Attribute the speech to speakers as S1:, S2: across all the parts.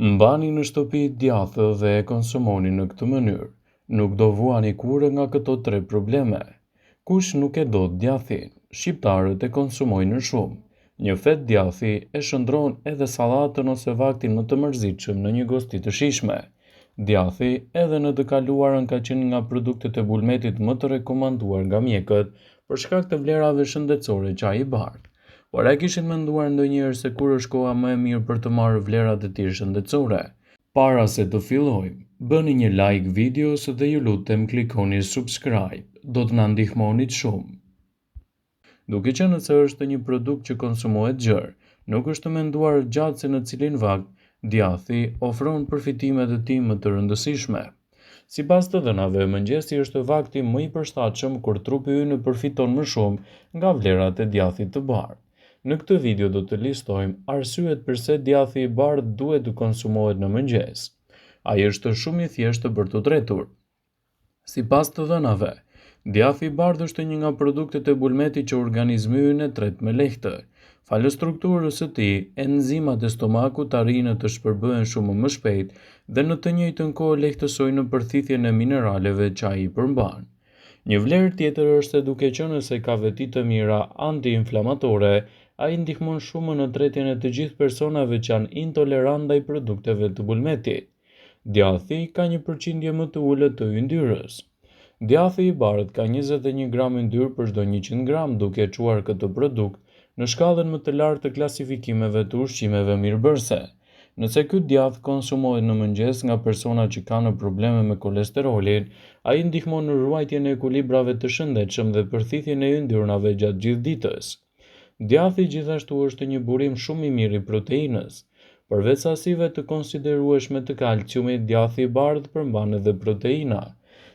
S1: Mbani në shtëpi djathë dhe e konsumoni në këtë mënyrë. Nuk do vuani kurrë nga këto tre probleme. Kush nuk e do djathin? Shqiptarët e konsumojnë në shumë. Një fet djathi e shndron edhe sallatën ose vaktin më të mërzitshëm në një gosti të shijshme. Djathi edhe në të kaluarën ka qenë nga produktet e bulmetit më të rekomanduar nga mjekët për shkak të vlerave shëndetësore që ai i bardh. Por a kishin menduar ndonjëherë se kur është koha më e mirë për të marrë vlerat e tij shëndetësore? Para se të fillojmë, bëni një like videos dhe ju lutem klikoni subscribe, do të na ndihmonit shumë. Duke qenë se është një produkt që konsumohet gjerë, nuk është menduar gjatë se në cilin vakt djathi ofron përfitimet e tij më të rëndësishme. Sipas të dhënave, mëngjesi është vakti më i përshtatshëm kur trupi ynë përfiton më shumë nga vlerat e djathit të bardhë. Në këtë video do të listojmë arsyet pse djathi i bardhë duhet të konsumohet në mëngjes. Ai është shumë i thjeshtë për të tretur. Sipas të dhënave, djathi i bardhë është një nga produktet e bulmetit që organizmi ynë e tret me lehtë. Falë strukturës së tij, enzimat e stomakut arrin të shpërbëhen shumë më shpejt dhe në të njëjtën kohë lehtësojnë përthithjen e mineraleve që ai i përmban. Një vlerë tjetër është se duke qenë se ka veti të mira antiinflamatore, ai ndihmon shumë në tretjen e të gjithë personave që janë intolerant ndaj produkteve të bulmetit. Djathi ka një përqindje më të ulët të yndyrës. Djathi i bardhë ka 21 gram yndyrë për çdo 100 gram, duke çuar këtë produkt në shkallën më të lartë të klasifikimeve të ushqimeve mirëbërëse. Nëse ky djath konsumohet në mëngjes nga persona që kanë probleme me kolesterolin, ai ndihmon në ruajtjen e ekuilibrave të shëndetshëm dhe përthithjen e yndyrnave gjatë gjithë ditës. Djathi gjithashtu është një burim shumë i mirë i proteinës. Përveç sasive të konsiderueshme të kalciumit, djathi i bardhë përmban edhe proteina.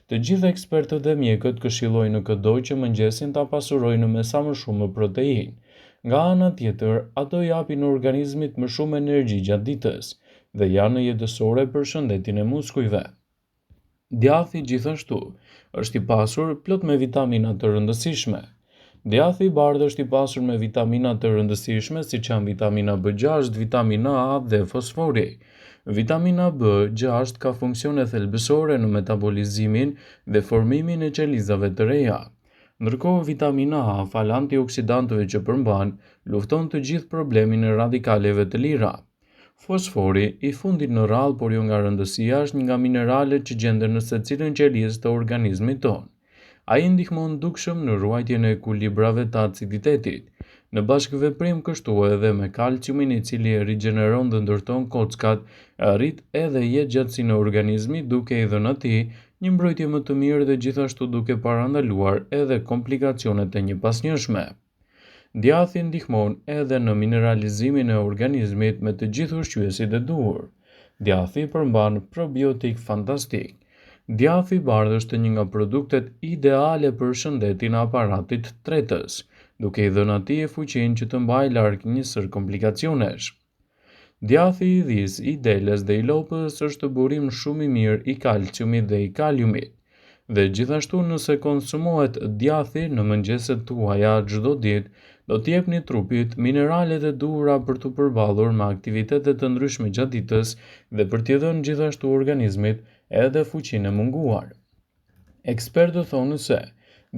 S1: Të gjithë ekspertët dhe mjekët këshillojnë në çdo që mëngjesin ta pasurojnë me sa më shumë proteinë. Nga ana tjetër, ato japin organizmit më shumë energji gjatë ditës dhe janë jetësore për shëndetin e muskujve. Djathi gjithashtu është i pasur plot me vitamina të rëndësishme. Djathi i bardhë është i pasur me vitamina të rëndësishme siç janë vitamina B6, vitamina A dhe fosfori. Vitamina B6 ka funksione thelbësore në metabolizimin dhe formimin e qelizave të reja. Ndërkohë vitamina A, fal antioksidantëve që përmban, lufton të gjithë problemin e radikaleve të lira. Fosfori, i fundit në radhë por jo nga rëndësia, është një nga mineralet që gjenden në secilën qelizë të organizmit tonë. Ai ndihmon dukshëm në ruajtjen e ekuilibrave të aciditetit, në bashkëveprim kështu edhe me kalciumin i cili e rigjeneron dhe ndërton kockat, arrit edhe jetëgjatësinë e organizmit duke i dhënë atij një mbrojtje më të mirë dhe gjithashtu duke parandaluar edhe komplikacionet e një pasnjëshme. Djathi ndihmon edhe në mineralizimin e organizmit me të gjithë ushqyesit e duhur. Djathi përmban probiotik fantastik. Djathi i bardhë është një nga produktet ideale për shëndetin e aparatit tretës, duke i dhënë atij fuqinë që të mbajë larg një sër komplikacionesh. Djathi i dhis, i deles dhe i lopës është burim shumë i mirë i kalciumit dhe i kaliumit. Dhe gjithashtu nëse konsumohet djathi në mëngjeset tuaja çdo ditë, do të jepni trupit mineralet e duhura për të përballur me aktivitete të ndryshme gjatë ditës dhe për t'i dhënë gjithashtu organizmit edhe fuqinë e munguar. Ekspertët thonë se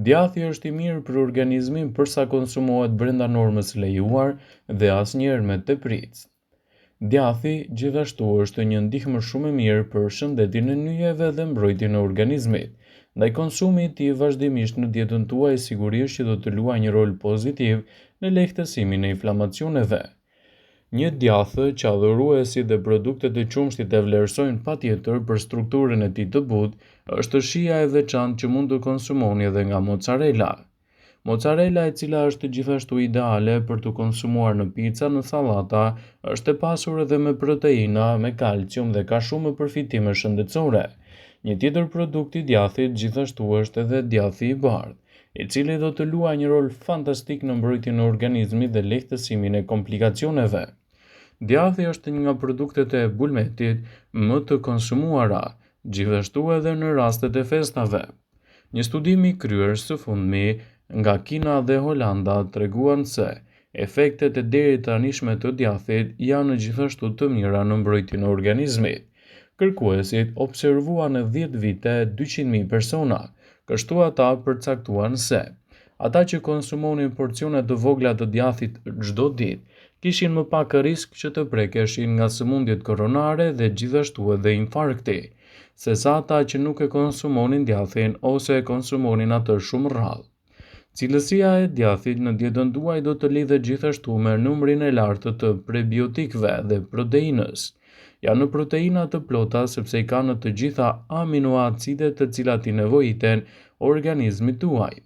S1: djathi është i mirë për organizmin përsa konsumohet brenda normës lejuar dhe asnjëherë me tepritës. Djathi gjithashtu është një ndihmë shumë e mirë për shëndetin e nyjeve dhe mbrojtjen e organizmit. Ndaj konsumi i tij vazhdimisht në dietën tuaj sigurisht që do të luajë një rol pozitiv në lehtësimin e inflamacioneve. Një djathë që adhuruesi dhe produktet e qumshtit e vlerësojnë patjetër për strukturën e tij të butë, është shija e veçantë që mund të konsumoni edhe nga mozzarella. Mozzarella, e cila është gjithashtu ideale për të konsumuar në pica, në sallata, është e pasur edhe me proteina, me kalcium dhe ka shumë përfitime shëndetësore. Një tjetër produkt i djathit gjithashtu është edhe djathi i bardhë, i cili do të luajë një rol fantastik në mbrojtjen e organizmit dhe lehtësimin e komplikacioneve. Djathi është një nga produktet e bulmetit më të konsumuara, gjithashtu edhe në rastet e festave. Një studim i kryer së fundmi nga Kina dhe Holanda treguan se Efektet e deri tanishme të djathit janë gjithashtu të mira në mbrojtjen e organizmit. Kërkuesit observuan në 10 vite 200.000 persona, kështu ata përcaktuan se ata që konsumonin porcione të vogla të djathit çdo ditë kishin më pak risk që të prekeshin nga sëmundjet koronare dhe gjithashtu edhe infarkti, sesa ata që nuk e konsumonin djathin ose e konsumonin atë shumë rrallë. Cilësia e djathit në dietën tuaj do të lidhet gjithashtu me numrin e lartë të prebiotikëve dhe proteinës. Janë proteina të plota sepse i kanë të gjitha aminoacidet të cilat i nevojiten organizmit tuaj.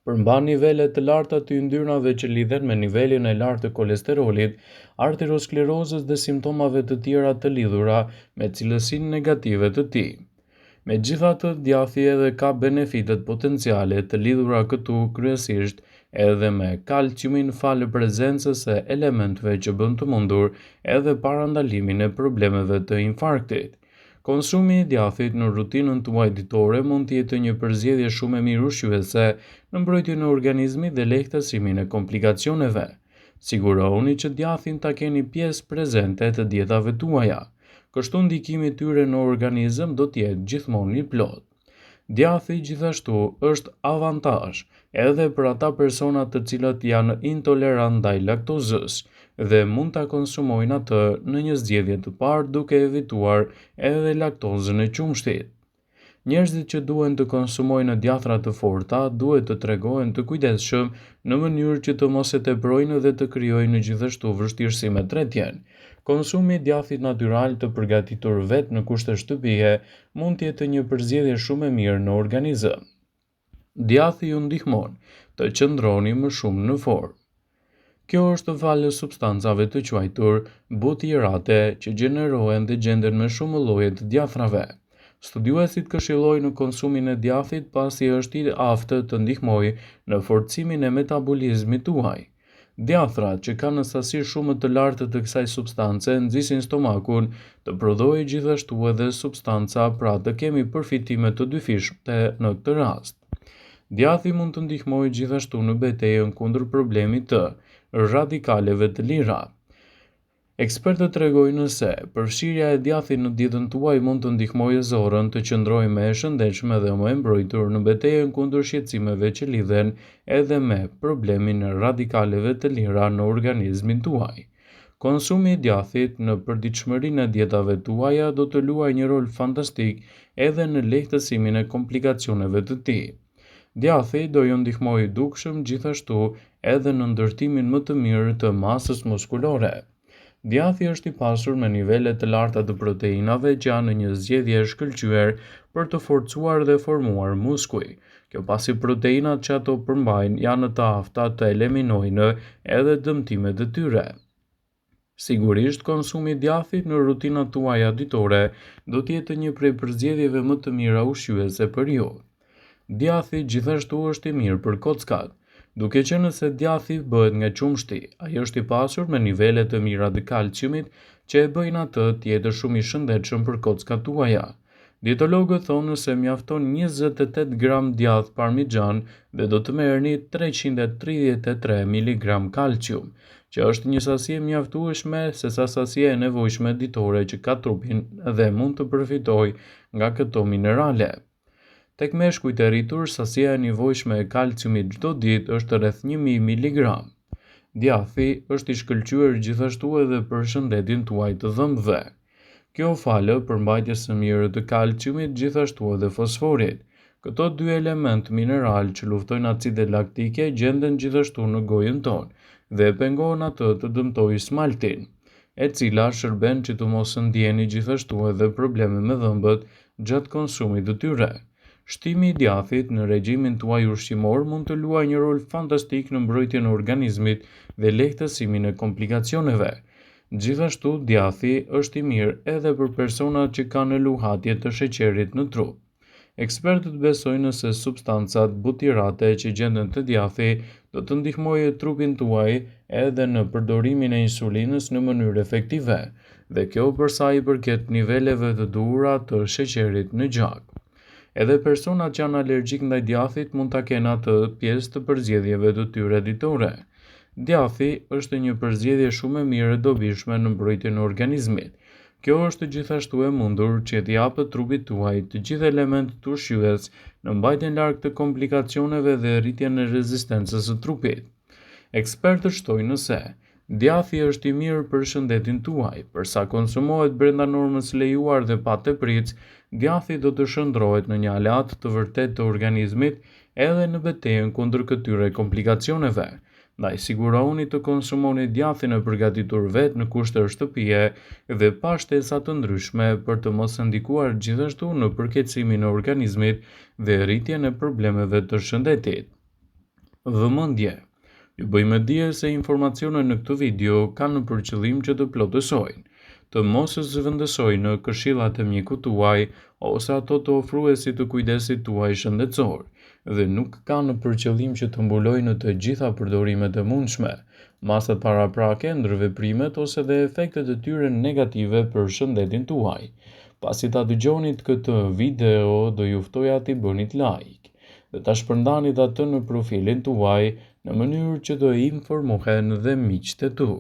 S1: Përmban nivele të larta të yndyrnave që lidhen me nivelin e lartë të kolesterolit, arteriosklerozës dhe simptomave të tjera të lidhura me cilësinë negative të tij. Megjithatë, djathi edhe ka benefitet potenciale të lidhura këtu kryesisht edhe me kalciumin falë prezencës së elementëve që bën të mundur edhe parandalimin e problemeve të infarktit. Konsumi i djathit në rutinën tuaj ditore mund të jetë një përzgjedhje shumë e mirë ushqyese në mbrojtjen e organizmit dhe lehtësimin e komplikacioneve. Sigurohuni që djathin ta keni pjesë prezente të dietave tuaja. Kështu ndikimi i tyre në organizëm do të jetë gjithmonë i plot. Djathi gjithashtu është avantazh edhe për ata persona të cilët janë intolerant ndaj laktozës dhe mund ta konsumojnë atë në një zgjedhje të parë duke evituar edhe laktozën e qumshtit. Njerëzit që duhen të konsumojnë djathra të forta duhet të tregohen të kujdesshëm në mënyrë që të mos e teprojnë dhe të krijojnë gjithashtu vështirësi me tretjen. Konsumi i djathit natyral të përgatitur vetë në kushte shtëpie mund të jetë një përzgjedhje shumë e mirë në organizëm. Djathi ju ndihmon të qëndroni më shumë në formë. Kjo është falë substancave të quajtur butyrate që gjenerohen dhe gjenden me shumë lloje të djathrave. Studiuesit këshillojnë konsumin e djathit pasi është i aftë të ndihmojë në forcimin e metabolizmit tuaj. Djathrat që kanë sasi shumë të lartë të kësaj substance nxisin stomakun të prodhojë gjithashtu edhe substanca, pra të kemi përfitime të dyfishme në këtë rast. Djathi mund të ndihmojë gjithashtu në betejën kundër problemit të radikaleve të lira. Ekspertët tregojnë se përfshirja e djathit në dietën tuaj mund të ndihmojë zorën të qëndrojë më e shëndetshme dhe më e mbrojtur në betejën kundër shqetësimeve që lidhen edhe me problemin e radikaleve të lira në organizmin tuaj. Konsumi i djathit në përditshmërinë e dietave tuaja do të luajë një rol fantastik edhe në lehtësimin e komplikacioneve të tij. Djathi do ju ndihmojë dukshëm gjithashtu edhe në ndërtimin më të mirë të masës muskulore. Djathi është i pasur me nivele të larta të proteinave që janë një zgjedhje e shkëlqyer për të forcuar dhe formuar muskuj. Kjo pasi proteinat që ato përmbajnë janë të afta të eliminojnë edhe dëmtimet e tyre. Sigurisht, konsumi i djathit në rutinat tuaja ditore do të jetë një prej përzgjedhjeve më të mira ushqyese për ju. Djathi gjithashtu është i mirë për kockat. Duke qenë se djathi bëhet nga qumshti, ai është i pasur me nivele të mira të kalciumit që e bëjnë atë të jetë shumë i shëndetshëm për kockat tuaja. Dietologët thonë se mjafton 28 gram djath parmixhan dhe do të merrni 333 mg kalcium, që është një sasi e mjaftueshme sesa sasia e nevojshme ditore që ka trupin dhe mund të përfitojë nga këto minerale. Tek meshkujt e rritur, sasia e nevojshme e kalciumit çdo ditë është rreth 1000 mg. Djathi është i shkëlqyer gjithashtu edhe për shëndetin tuaj të dhëmbëve. Kjo falë përmbajtjes së mirë të kalciumit, gjithashtu edhe fosforit. Këto dy element mineral që luftojnë acidet laktike gjenden gjithashtu në gojën tonë dhe pengon atë të dëmtojë smaltin, e cila shërben që të mos ndjeni gjithashtu edhe probleme me dhëmbët gjatë konsumit të tyre. Shtimi i djathit në regjimin tuaj ushqimor mund të luajë një rol fantastik në mbrojtjen e organizmit dhe lehtësimin e komplikacioneve. Gjithashtu, djathi është i mirë edhe për personat që kanë luhatje të sheqerit në trup. Ekspertët besojnë se substancat butyrate që gjenden te djathi do të ndihmojë trupin tuaj edhe në përdorimin e insulinës në mënyrë efektive, dhe kjo për sa i përket niveleve të duhura të sheqerit në gjak. Edhe personat që janë alergjik ndaj djathit mund ta kenë atë pjesë të përzgjedhjeve të tyre ditore. Djathi është një përzgjedhje shumë e mirë e dobishme në mbrojtjen e organizmit. Kjo është gjithashtu e mundur që t'i japë trupit tuaj të gjithë elementët ushqyes në mbajtjen larg të komplikacioneve dhe rritjen e rezistencës së trupit. Ekspertët shtojnë se djathi është i mirë për shëndetin tuaj, përsa konsumohet brenda normës lejuar dhe pa tepritje, djathi do të shndrohet në një aleat të vërtetë të organizmit edhe në betejën kundër këtyre komplikacioneve. Ndaj sigurohuni të konsumoni djathin e përgatitur vetë në kushte shtëpie dhe pa shtesa të ndryshme për të mos ndikuar gjithashtu në përkeçimin e organizmit dhe rritjen e problemeve të shëndetit. Vëmendje. Ju bëjmë dije se informacionet në këtë video kanë për qëllim që të plotësojnë, të mos zëvendësojnë në këshillat e mjekut tuaj ose ato të ofruesit të kujdesit tuaj shëndetësor, dhe nuk kanë për qëllim që të mbulojnë në të gjitha përdorimet e mundshme, masat paraprake, ndërveprimet ose dhe efektet e tyre negative për shëndetin tuaj. Pasi ta dëgjonit këtë video, do ju ftoja t'i bënit like dhe ta shpërndanit atë në profilin tuaj në mënyrë që të informohen dhe miqtë e tu.